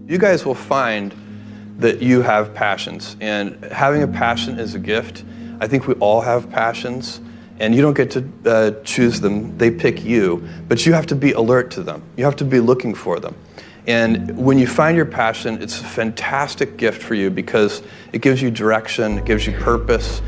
You guys will find that you have passions, and having a passion is a gift. I think we all have passions, and you don't get to choose them. They pick you, but you have to be alert to them. You have to be looking for them. And when you find your passion, it's a fantastic gift for you because it gives you direction, it gives you purpose.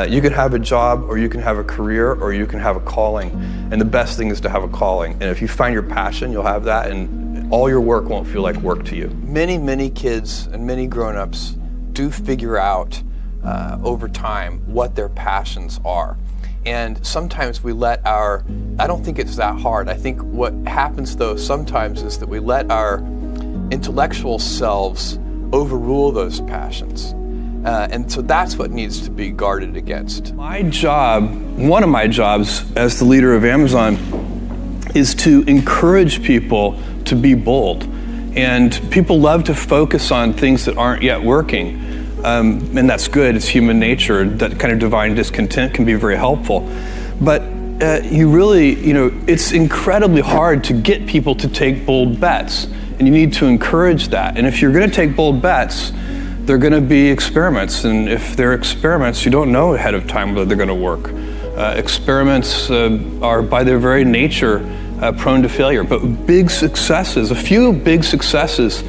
You can have a job, or you can have a career, or you can have a calling. And the best thing is to have a calling. And if you find your passion, you'll have that, and all your work won't feel like work to you. Many kids and many grown-ups do figure out over time what their passions are. And sometimes we let I don't think it's that hard. I think what happens though sometimes is that we let our intellectual selves overrule those passions. And so that's what needs to be guarded against. My job, one of my jobs as the leader of Amazon, is to encourage people to be bold. And people love to focus on things that aren't yet working. And that's good, it's human nature. That kind of divine discontent can be very helpful. But it's incredibly hard to get people to take bold bets. And you need to encourage that. And if you're gonna take bold bets, they're going to be experiments, and if they're experiments, you don't know ahead of time whether they're going to work. Experiments are by their very nature prone to failure, but a few big successes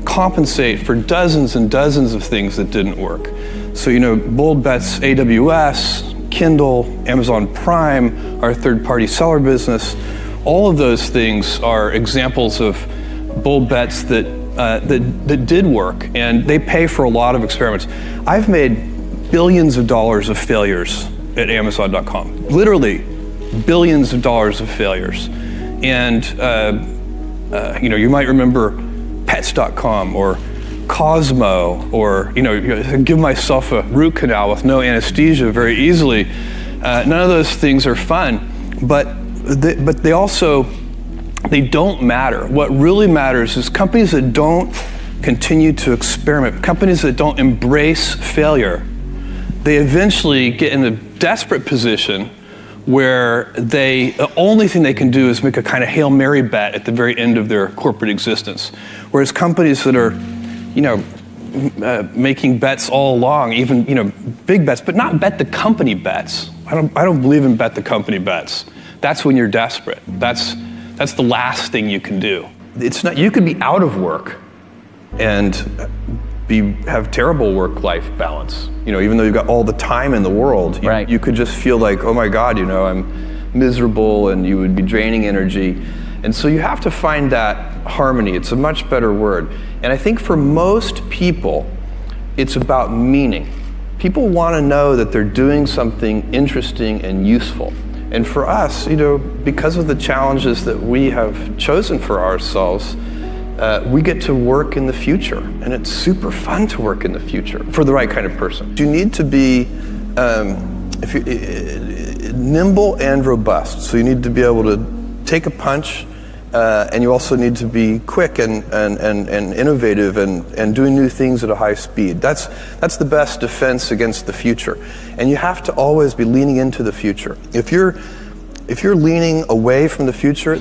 compensate for dozens and dozens of things that didn't work. So, bold bets, AWS, Kindle, Amazon Prime, our third-party seller business, all of those things are examples of bold bets that did work, and they pay for a lot of experiments. I've made billions of dollars of failures at Amazon.com. Literally, billions of dollars of failures. And you might remember Pets.com or Cosmo, or give myself a root canal with no anesthesia very easily. None of those things are fun, but they don't matter. What really matters is companies that don't continue to experiment, companies that don't embrace failure, they eventually get in a desperate position where the only thing they can do is make a kind of Hail Mary bet at the very end of their corporate existence. Whereas companies that are, making bets all along, even, big bets, but not bet the company bets. I don't believe in bet the company bets. That's when you're desperate. That's the last thing you can do. It's not. You could be out of work and have terrible work-life balance. Even though you've got all the time in the world, right. You could just feel like, oh my God, I'm miserable, and you would be draining energy. And so you have to find that harmony. It's a much better word. And I think for most people, it's about meaning. People want to know that they're doing something interesting and useful. And for us, because of the challenges that we have chosen for ourselves, we get to work in the future. And it's super fun to work in the future for the right kind of person. You need to be nimble and robust. So you need to be able to take a punch, and you also need to be quick and innovative and doing new things at a high speed. That's the best defense against the future. And you have to always be leaning into the future. If you're leaning away from the future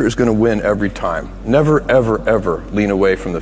is going to win every time. Never, ever, ever lean away from the future.